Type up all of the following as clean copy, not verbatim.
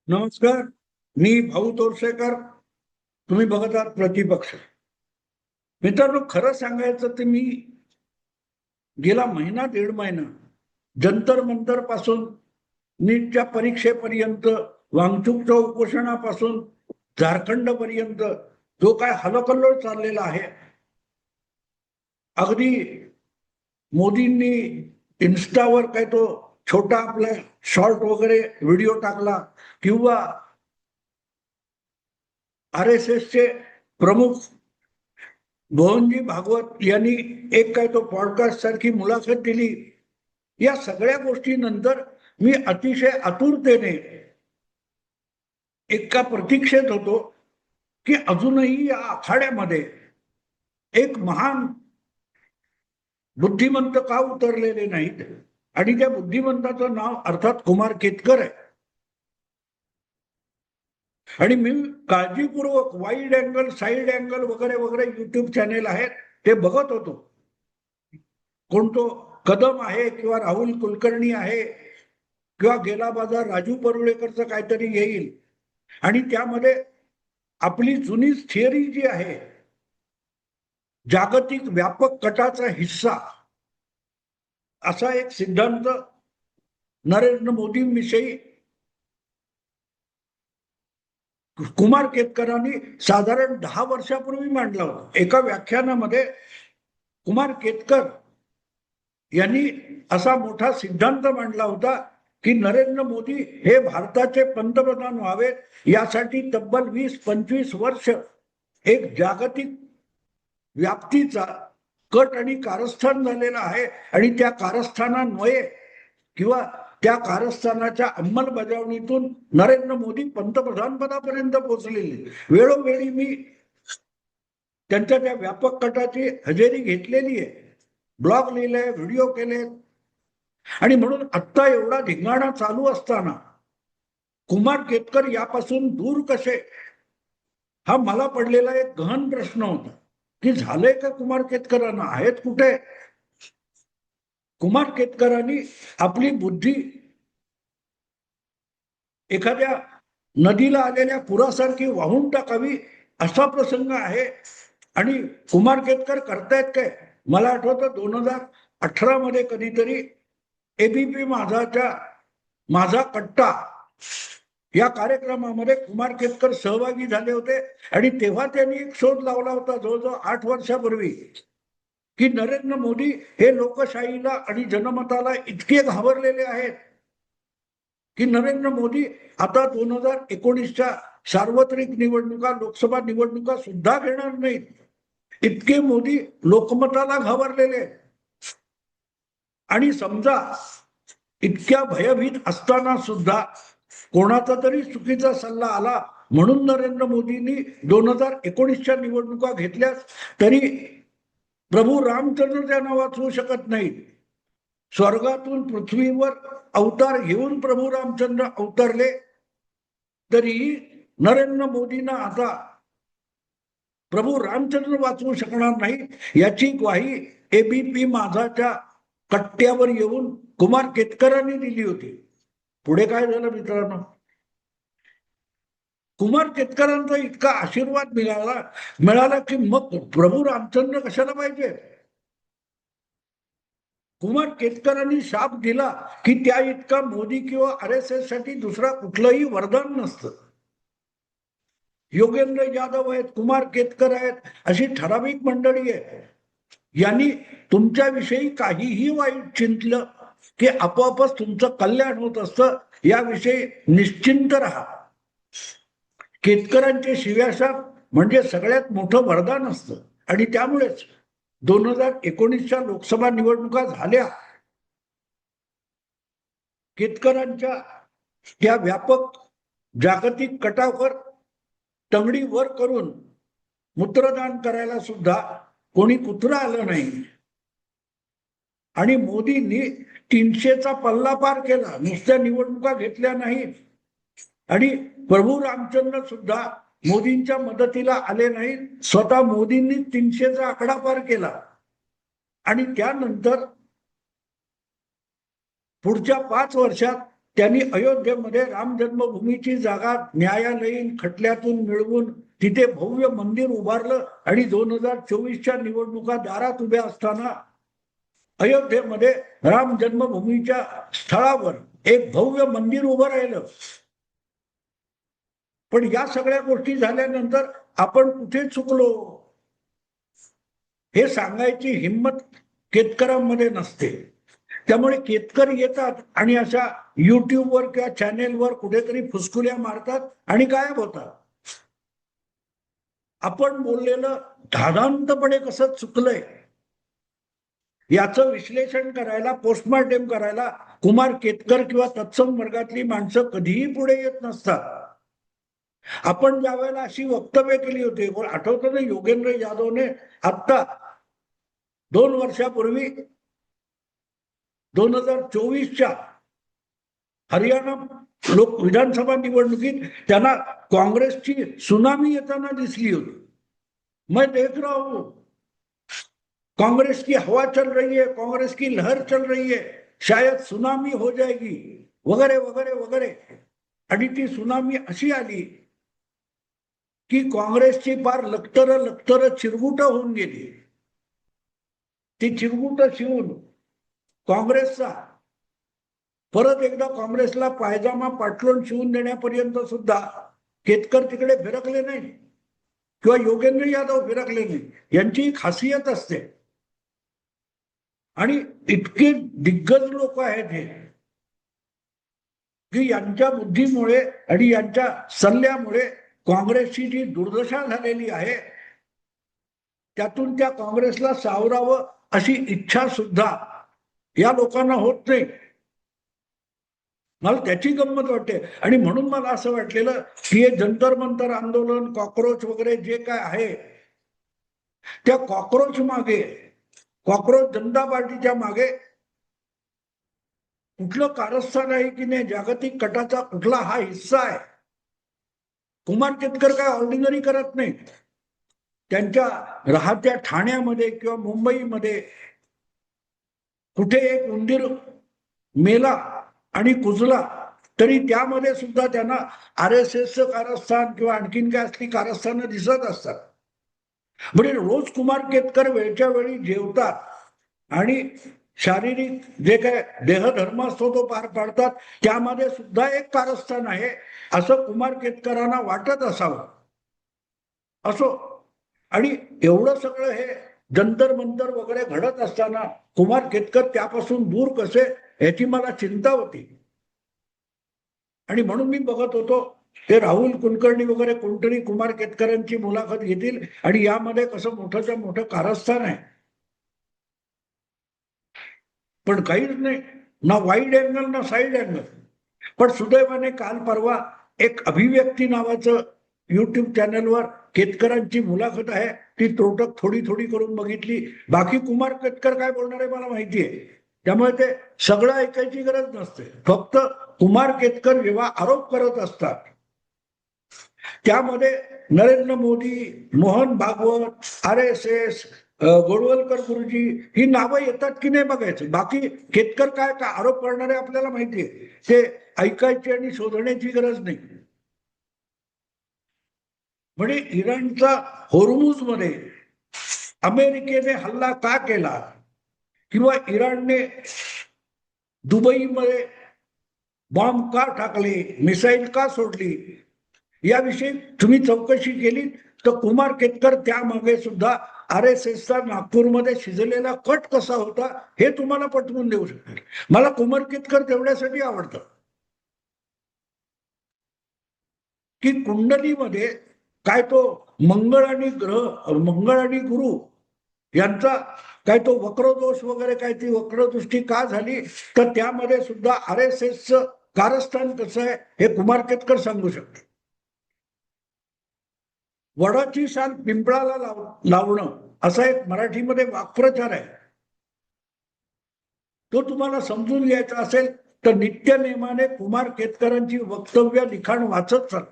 नमस्कार. मी भाऊ तोरसेकर. तुम्ही बघत आहात प्रतिपक्ष. मित्रांनो, खरं सांगायचं तर मी गेला महिना दीड महिना जंतर मंतर पासून नीटच्या परीक्षेपर्यंत, वांगचूकच्या उपोषणापासून झारखंड पर्यंत जो काय हलकल्लोळ चाललेला आहे, अगदी मोदींनी इन्स्टावर काय तो छोटा आपला शॉर्ट वगैरे व्हिडिओ टाकला, किंवा RSSचे प्रमुख मोहनजी भागवत यांनी एक काय तो पॉडकास्ट सारखी मुलाखत दिली. या सगळ्या गोष्टीनंतर मी अतिशय आतुरतेने एका प्रतीक्षेत होतो की अजूनही या आखाड्यामध्ये एक महान बुद्धिमंत का उतरलेले नाहीत. आणि त्या बुद्धिमंताचं नाव अर्थात कुमार केतकर आहे. आणि मी काळजीपूर्वक वाईड अँगल, साईड अँगल वगैरे वगैरे युट्यूब चॅनेल आहेत ते बघत होतो. कोणतो कदम आहे किंवा राहुल कुलकर्णी आहे किंवा गेला बाजार राजू परुळेकरचं काहीतरी येईल. आणि त्यामध्ये आपली जुनीच थिअरी जी आहे, जागतिक व्यापक कटाचा हिस्सा असा एक सिद्धांत नरेंद्र मोदींविषयी कुमार केतकरांनी साधारण 10 वर्षापूर्वी मांडला होता. एका व्याख्यानामध्ये कुमार केतकर यांनी असा मोठा सिद्धांत मांडला होता की नरेंद्र मोदी हे भारताचे पंतप्रधान व्हावेत, यासाठी तब्बल 20-25 वर्ष एक जागतिक व्याप्तीचा कट आणि कारस्थान झालेला आहे. आणि त्या कारस्थानान्वये किंवा त्या कारस्थानाच्या अंमलबजावणीतून नरेंद्र मोदी पंतप्रधान पदापर्यंत पोहोचलेले. वेळोवेळी मी त्यांच्या त्या व्यापक कटाची हजेरी घेतलेली आहे, ब्लॉग लिहिलाय, व्हिडिओ केले. आणि म्हणून आत्ता एवढा धिंगाणा चालू असताना कुमार केतकर यापासून दूर कसे, हा मला पडलेला एक गहन प्रश्न होता की झालंय का कुमार केतकरांना, आहेत कुठे. कुमार केतकरांनी आपली बुद्धी एखाद्या नदीला आलेल्या पुरासारखी वाहून टाकावी असा प्रसंग आहे. आणि कुमार केतकर करतायत काय. मला आठवतं 2018 मध्ये कधीतरी ABP माझाच्या माझा कट्टा या कार्यक्रमामध्ये कुमार केतकर सहभागी झाले होते. आणि तेव्हा त्यांनी एक शोध लावला होता जवळजवळ 8 वर्षापूर्वी, की नरेंद्र मोदी हे लोकशाहीला आणि जनमताला इतके घाबरलेले आहेत की नरेंद्र मोदी आता 2019च्या सार्वत्रिक निवडणुका, लोकसभा निवडणुका सुद्धा घेणार नाहीत. इतके मोदी लोकमताला घाबरलेले. आणि समजा इतक्या भयभीत असताना सुद्धा कोणाचा तरी चुकीचा सल्ला आला म्हणून नरेंद्र मोदींनी 2019च्या निवडणुका घेतल्यास तरी प्रभू रामचंद्र त्यांना वाचवू शकत नाहीत. स्वर्गातून पृथ्वीवर अवतार घेऊन प्रभू रामचंद्र अवतरले तरी नरेंद्र मोदींना आता प्रभू रामचंद्र वाचवू शकणार नाही, याची ग्वाही ABP माझाच्या कट्ट्यावर येऊन कुमार केतकरांनी दिली होती. पुढे काय झालं मित्रांनो, कुमार केतकरांचा इतका आशीर्वाद मिळाला की मग प्रभू रामचंद्र कशाला पाहिजे. कुमार केतकरांनी शाप दिला की त्या इतका मोदी किंवा RSS साठी दुसरा कुठलंही वरदान नसतं. योगेंद्र यादव आहेत, कुमार केतकर आहेत, अशी ठराविक मंडळी आहे. यांनी तुमच्याविषयी काहीही वाईट चिंतलं की आपोआपच तुमचं कल्याण होत असतं, याविषयी निश्चिंत राहा. केतकरांचे शिव्याशाप म्हणजे सगळ्यात मोठं वरदान असतं. आणि त्यामुळेच 2019च्या लोकसभा निवडणुका झाल्या. केतकरांच्या त्या व्यापक जागतिक कटावर तंगडी वर करून मूत्रदान करायला सुद्धा कोणी कुत्रा आलं नाही. आणि मोदींनी 300चा पल्ला पार केला, नुसत्या निवडणुका घेतल्या नाहीत. आणि प्रभू रामचंद्र सुद्धा मोदींच्या मदतीला आले नाहीत, स्वतः मोदींनी 300चा आकडा पार केला. आणि त्यानंतर पुढच्या 5 वर्षात त्यांनी अयोध्येमध्ये राम जन्मभूमीची जागा न्यायालयीन खटल्यातून मिळवून तिथे भव्य मंदिर उभारलं आणि 2024च्या निवडणुका दारात उभ्या असताना अयोध्येमध्ये राम जन्मभूमीच्या स्थळावर एक भव्य मंदिर उभं राहिलं. पण या सगळ्या गोष्टी झाल्यानंतर आपण कुठे चुकलो हे सांगायची हिंमत केतकरांमध्ये नसते. त्यामुळे केतकर येतात आणि अशा युट्यूबवर किंवा चॅनेलवर कुठेतरी फुसकुल्या मारतात आणि गायब होतात. आपण बोललेलं धादांतपणे कसं चुकलंय याचं विश्लेषण करायला, पोस्टमॉर्टेम करायला कुमार केतकर किंवा तत्सम वर्गातली माणसं कधीही पुढे येत नसतात. आपण ज्या वेळेला अशी वक्तव्य केली होती, आठवतं ना, योगेंद्र यादवने आत्ता 2 वर्षापूर्वी 2024च्या हरियाणा विधानसभा निवडणुकीत त्यांना काँग्रेसची सुनामी येताना दिसली होती. मैं देख रहा हूं कांग्रेस की हवा चल रही है, कांग्रेस की लहर चल रही है, शायद सुनामी हो जाएगी वगैरे वगैरे वगैरे. आणि ती सुनामी अशी आली की काँग्रेसची फार लखतर चिरगुट होऊन गेली. ती चिरगुट शिवून काँग्रेसचा परत एकदा काँग्रेसला पायजामा पाटलोन शिवून देण्यापर्यंत सुद्धा केतकर तिकडे फिरकले नाही किंवा योगेंद्र यादव फिरकले नाही. यांची खासियत असते. आणि इतके दिग्गज लोक आहेत हे की यांच्या बुद्धीमुळे आणि यांच्या सल्ल्यामुळे काँग्रेसची जी दुर्दशा झालेली आहे त्यातून त्या काँग्रेसला सावरावं अशी इच्छा सुद्धा या लोकांना होत नाही. मला त्याची गंमत वाटते. आणि म्हणून मला असं वाटलेलं की हे जंतर मंतर आंदोलन, कॉक्रोच वगैरे जे काय आहे त्या कॉक्रोच मागे, कॉक्रोच जनता पार्टीच्या मागे कुठलं कारस्थान आहे की नाही, जागतिक कटाचा कुठला हा हिस्सा आहे. कुमार केतकर काय ऑर्डिनरी करत नाही. त्यांच्या राहत्या ठाण्यामध्ये किंवा मुंबईमध्ये कुठे एक उंदीर मेला आणि कुजला तरी त्यामध्ये सुद्धा त्यांना RSSचं कारस्थान किंवा आणखीन काय असली कारस्थानं दिसत असतात. म्हणजे रोज कुमार केतकर वेळच्या वेळी जेवतात आणि शारीरिक जे काय देहधर्म असतो तो पार पाडतात. त्यामध्ये सुद्धा एक कारस्थान आहे असं कुमार केतकरांना वाटत असावं. असो, आणि एवढं सगळं हे जंतर मंतर वगैरे घडत असताना कुमार केतकर त्यापासून दूर कसे याची मला चिंता होती. आणि म्हणून मी बघत होतो ते राहुल कुलकर्णी वगैरे कोणतरी कुमार केतकरांची मुलाखत घेतील आणि यामध्ये कसं मोठंच्या मोठं कारस्थान आहे. पण काहीच नाही, ना वाईड अँगल ना साईड अँगल. पण सुदैवाने काल परवा एक अभिव्यक्ती नावाचं युट्यूब चॅनलवर केतकरांची मुलाखत आहे, ती तोटक थोडी थोडी करून बघितली. बाकी कुमार केतकर काय बोलणार आहे मला माहिती आहे, त्यामुळे ते सगळं ऐकायची गरज नसते. फक्त कुमार केतकर जेव्हा आरोप करत असतात त्यामध्ये नरेंद्र मोदी, मोहन भागवत, RSS, गोळवलकर गुरुजी ही नावं येतात की नाही बघायचं. बाकी केतकर काय काय आरोप करणारे आपल्याला माहितीये, ते ऐकायची आणि शोधण्याची गरज नाही. म्हणजे इराणचा होर्मुझ मध्ये अमेरिकेने हल्ला का केला किंवा इराणने दुबईमध्ये बॉम्ब का टाकले, मिसाईल का सोडली, याविषयी तुम्ही चौकशी केली तर कुमार केतकर त्यामागे सुद्धा RSSचा नागपूरमध्ये शिजलेला कट कसा होता हे तुम्हाला पटवून देऊ शकेल. मला कुमार केतकर तेवढ्यासाठी आवडतं की कुंडलीमध्ये काय तो मंगळ आणि गुरु यांचा काय तो वक्रदोष वगैरे काय ती वक्रदृष्टी का झाली तर त्यामध्ये सुद्धा RSSचं कारस्थान कसं आहे हे कुमार केतकर सांगू शकतो. वडाची शाल पिंपळाला लावणं असा एक मराठीमध्ये वाक्प्रचार आहे. तो तुम्हाला समजून घ्यायचा असेल तर नित्यनेमाने कुमार केतकरांची वक्तव्य लिखाण वाचत चाल,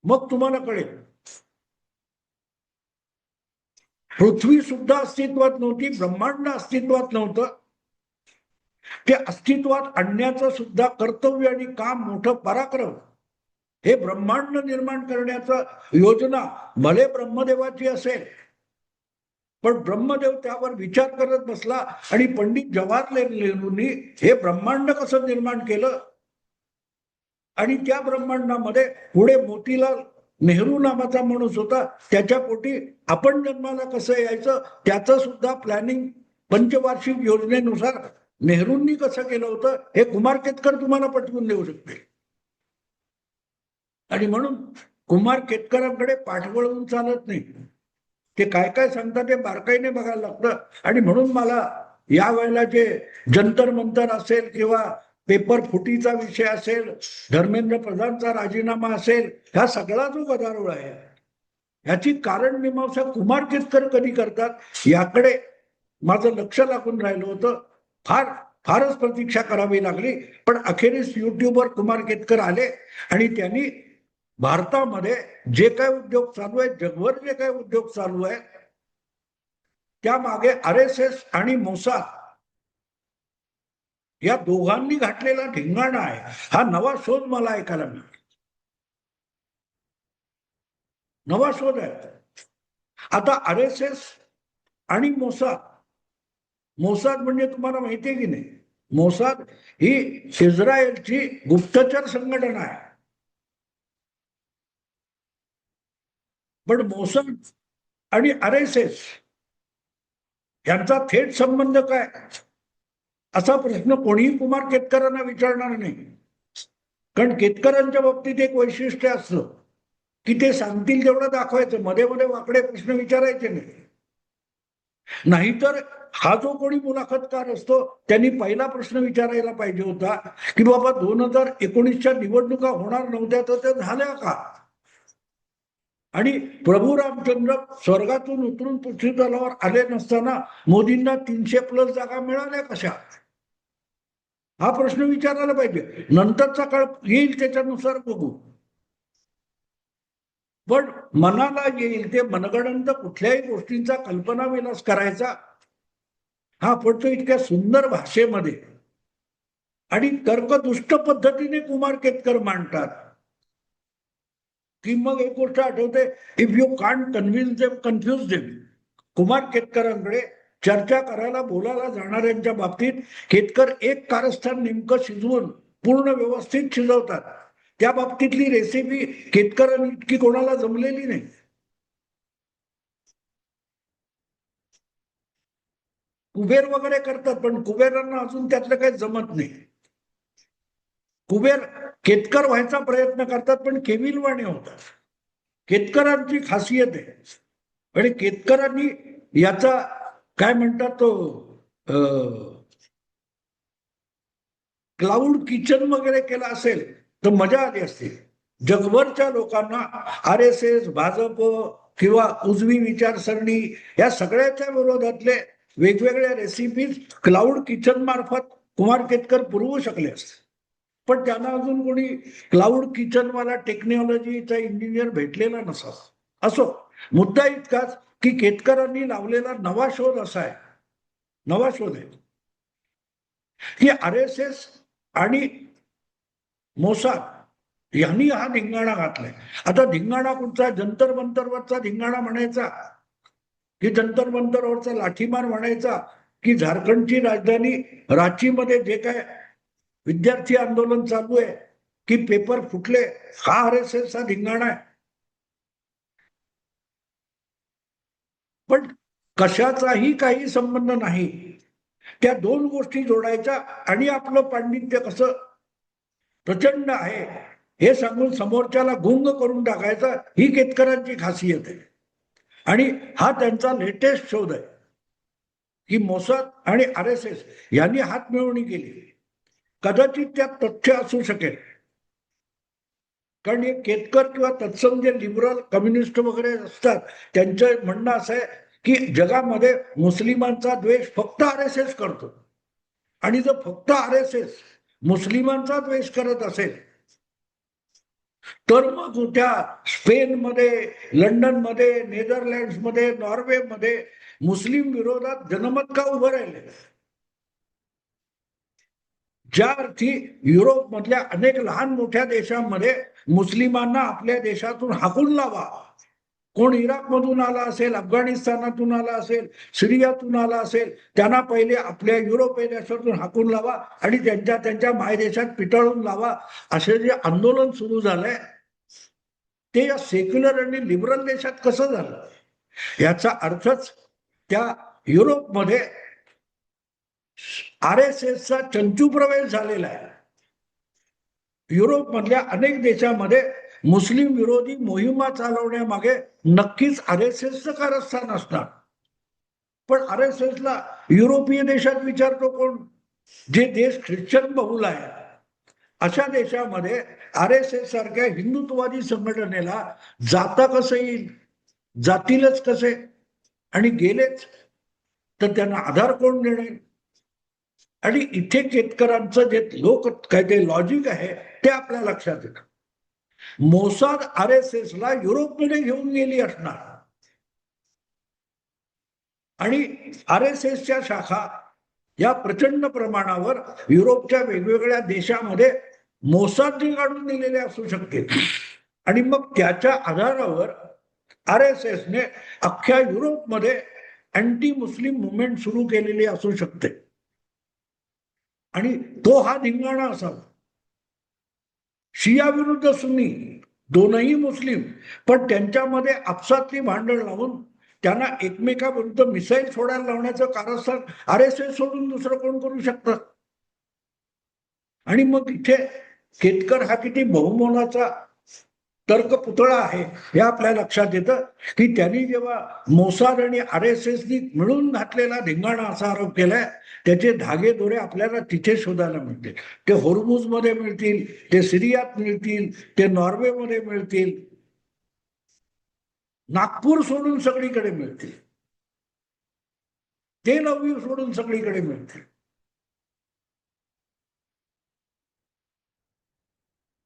मग तुम्हाला कळेल. पृथ्वी सुद्धा अस्तित्वात नव्हती, ब्रह्मांड अस्तित्वात नव्हतं, ते अस्तित्वात आणण्याचं सुद्धा कर्तव्य आणि काम मोठं पराक्रम, हे ब्रह्मांड निर्माण करण्याचं योजना भले ब्रह्मदेवाची असेल, पण ब्रह्मदेव त्यावर विचार करत बसला आणि पंडित जवाहरलाल नेहरूंनी हे ब्रह्मांड कसं निर्माण केलं आणि त्या ब्रह्मांडामध्ये पुढे मोतीलाल नेहरू नावाचा माणूस होता, त्याच्या पोटी आपण जन्माला कसं यायचं त्याचं सुद्धा प्लॅनिंग पंचवार्षिक योजनेनुसार नेहरूंनी कसं केलं होतं हे कुमार केतकर तुम्हाला पटवून देऊ शकते. आणि म्हणून कुमार केतकरांकडे पाठवळून चालत नाही, ते काय काय सांगतात ते बारकाईने बघायला लागतं. आणि म्हणून मला या वेळेला जे जंतर मंतर असेल किंवा पेपर फुटीचा विषय असेल, धर्मेंद्र प्रधानचा राजीनामा असेल, ह्या सगळा जो गदारोळ आहे ह्याची कारण मीमांसा कुमार केतकर कधी करतात याकडे माझं लक्ष लागून राहिलं होतं. फारच प्रतीक्षा करावी लागली, पण अखेरीस युट्यूबवर कुमार केतकर आले आणि त्यांनी भारतामध्ये जे काय उद्योग चालू आहेत, जगभर जे काय उद्योग चालू आहेत, त्यामागे RSS आणि मोसाद या दोघांनी घातलेला धिंगाणा आहे. हा नवा शोध मला ऐकायला मिळतो, नवा शोध आहे. आता RSS आणि मोसाद म्हणजे तुम्हाला माहिती आहे की नाही, मोसाद ही इस्रायलची गुप्तचर संघटना आहे. पण मोसाद आणि RSS यांचा थेट संबंध काय, असा प्रश्न कोणीही कुमार केतकरांना विचारणार नाही. कारण केतकरांच्या बाबतीत एक वैशिष्ट्य असतं की ते सांगतील तेवढं दाखवायचं, मध्ये मध्ये वाकडे प्रश्न विचारायचे नाही. नाहीतर हा जो कोणी मुलाखतकार असतो त्यांनी पहिला प्रश्न विचारायला पाहिजे होता की बाबा 2019च्या निवडणुका होणार नव्हत्या तर त्या झाल्या का, आणि प्रभू रामचंद्र स्वर्गातून उतरून पृथ्वी तलावर आले नसताना मोदींना 300+ जागा मिळाल्या कशा, हा प्रश्न विचारायला पाहिजे. नंतरचा काळ येईल त्याच्यानुसार बघू. पण मनाला येईल ते मनगडंत कुठल्याही गोष्टींचा कल्पना विलास करायचा हा पडतो इतक्या सुंदर भाषेमध्ये आणि तर्कदुष्ट पद्धतीने कुमार केतकर मांडतात की मग एक गोष्ट आठवते, if you can't convince them confuse them. Kumar केतकरांकडे चर्चा करायला बोलायला जाणाऱ्यांच्या बाबतीत केतकर एक कारस्थान नेमकं शिजवून पूर्ण व्यवस्थित शिजवतात. त्या बाबतीतली रेसिपी केतकरांनी इतकी कोणाला जमलेली नाही. कुबेर वगैरे करतात पण कुबेरांना अजून त्यातलं काही जमत नाही. कुबेर केतकर व्हायचा प्रयत्न करतात पण केविलवाणे होतात. केतकरांची खासियत आहे. आणि केतकरांनी याचा काय म्हणतात तो क्लाउड किचन वगैरे केला असेल तर मजा आली असते. जगभरच्या लोकांना RSS, भाजप किंवा उजवी विचारसरणी या सगळ्याच्या विरोधातले वेगवेगळ्या रेसिपीज क्लाउड किचन मार्फत कुमार केतकर पुरवू शकले असते. पण त्यांना अजून कोणी क्लाउड किचनवाला टेक्नॉलॉजीचा इंजिनियर भेटलेला नसा. असो, मुद्दा इतकाच की केतकरांनी लावलेला नवा शोध असा आहे, नवा शोध आहे की RSS आणि मोसाद यांनी हा धिंगाणा घातलाय. आता धिंगाणा कुठचा, जंतर मंतरवरचा धिंगाणा म्हणायचा की जंतर मंतरवरचा लाठीमार म्हणायचा की झारखंडची राजधानी रांचीमध्ये जे काय विद्यार्थी आंदोलन चालू आहे की पेपर फुटले, हा RSS चा धिंगाणा आहे. पण कशाचाही काही संबंध नाही. त्या दोन गोष्टी जोडायच्या आणि आपलं पांडित्य कसं प्रचंड आहे हे सांगून समोरच्याला गुंग करून टाकायचा, ही केतकरांची खासियत आहे. आणि हा त्यांचा लेटेस्ट शोध आहे की मोसाद आणि RSS यांनी हातमिळवणी केली. कदाचित त्यात तथ्य असू शकेल, कारण हे केतकर किंवा तत्सम जे लिबरल कम्युनिस्ट वगैरे असतात त्यांचं म्हणणं असं आहे की जगामध्ये मुस्लिमांचा द्वेष फक्त RSS करतो, आणि जर फक्त RSS मुस्लिमांचा द्वेष करत असेल तर मग त्या स्पेनमध्ये, लंडनमध्ये, नेदरलँड्समध्ये, नॉर्वेमध्ये मुस्लिम विरोधात जनमत का उभं राहिले. ज्या अर्थी युरोपमधल्या अनेक लहान मोठ्या देशांमध्ये मुस्लिमांना आपल्या देशातून हाकून लावा, कोण इराकमधून आला असेल, अफगाणिस्तानातून आला असेल, सिरियातून आला असेल, त्यांना पहिले आपल्या युरोपीय देशातून हाकून लावा आणि त्यांच्या मायदेशात पिटाळून लावा, असे जे आंदोलन सुरू झालंय ते या सेक्युलर आणि लिबरल देशात कसं झालं? याचा अर्थच त्या युरोपमध्ये RSSचा चंचू प्रवेश झालेला आहे. युरोपमधल्या अनेक देशांमध्ये मुस्लिम विरोधी मोहिमा चालवण्यामागे नक्कीच RSSचं कारस्थान असणार. पण RSSला युरोपीय देशात विचारतो कोण? जे देश ख्रिश्चन बहुल आहे अशा देशामध्ये RSS सारख्या हिंदुत्ववादी संघटनेला जाता कसं येईल, जातीलच कसे, आणि गेलेच तर त्यांना आधार कोण देणार? आणि इथे केतकरांचं जे काय ते लॉजिक आहे ते आपल्या लक्षात येतं. मोसाद RSSला युरोपमध्ये घेऊन गेली असणार आणि RSSच्या शाखा या प्रचंड प्रमाणावर युरोपच्या वेगवेगळ्या देशामध्ये मोसादने काढून दिलेले असू शकते आणि मग त्याच्या आधारावर RSSने अख्ख्या युरोपमध्ये अँटी मुस्लिम मुवमेंट सुरू केलेली असू शकते आणि तो हा धिंगाणा असावा. शिया विरुद्ध सुन्नी दोनही मुस्लिम, पण त्यांच्यामध्ये आपसातली भांडण लावून त्यांना एकमेकाविरुद्ध मिसाईल सोडायला लावण्याचं कारस्थान RSS सोडून दुसरं कोण करू शकतं? आणि मग इथे केतकर हा किती बहुमोलाचा तर्क पुतळा आहे हे आपल्या लक्षात येतं की त्यांनी जेव्हा मोसाद आणि RSSनी मिळून घातलेला धिंगाणा असा आरोप केलाय, त्याचे धागे दोरे आपल्याला तिथे शोधायला मिळतील. ते होर्मुझ मध्ये मिळतील, ते सिरियात मिळतील, ते नॉर्वेमध्ये मिळतील, नागपूर सोडून सगळीकडे मिळतील, तेल अवीव सोडून सगळीकडे मिळतील.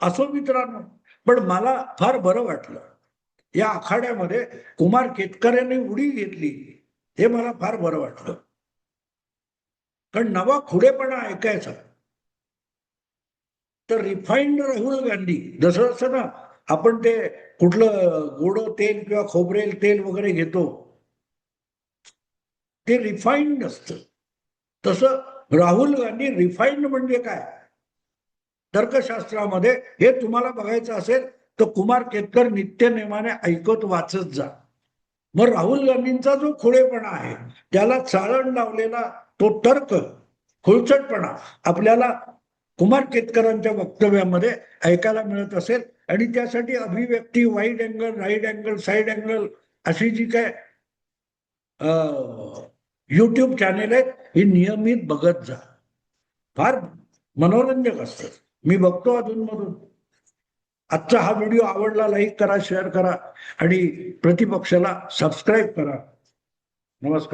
असो मित्रांनो, पण मला फार बरं वाटलं या आखाड्यामध्ये कुमार केतकर यांनी उडी घेतली, हे मला फार बरं वाटलं. कारण नवा खुडेपणा ऐकायचा तर रिफाईंड राहुल गांधी, जसं असं ना आपण ते कुठलं गोड तेल किंवा खोबरेल तेल वगैरे घेतो ते रिफाईंड असतं, तसं राहुल गांधी रिफाईंड म्हणजे काय तर्कशास्त्रामध्ये हे तुम्हाला बघायचं असेल तर कुमार केतकर नित्यनेमाने ऐकत वाचत जा. मग राहुल गांधींचा जो खुळेपणा आहे त्याला चाळण लावलेला तो तर्क, खुळचटपणा आपल्याला कुमार केतकरांच्या वक्तव्यामध्ये ऐकायला मिळत असेल. आणि त्यासाठी अभिव्यक्ती, wide angle, right angle, side angle अशी जी काय YouTube चॅनेल आहेत ही नियमित बघत जा, फार मनोरंजक असतं. मी बघतो अधूनमधून. आजचा हा व्हिडिओ आवडला, लाईक करा, शेअर करा आणि प्रतिपक्षाला सबस्क्राईब करा. नमस्कार.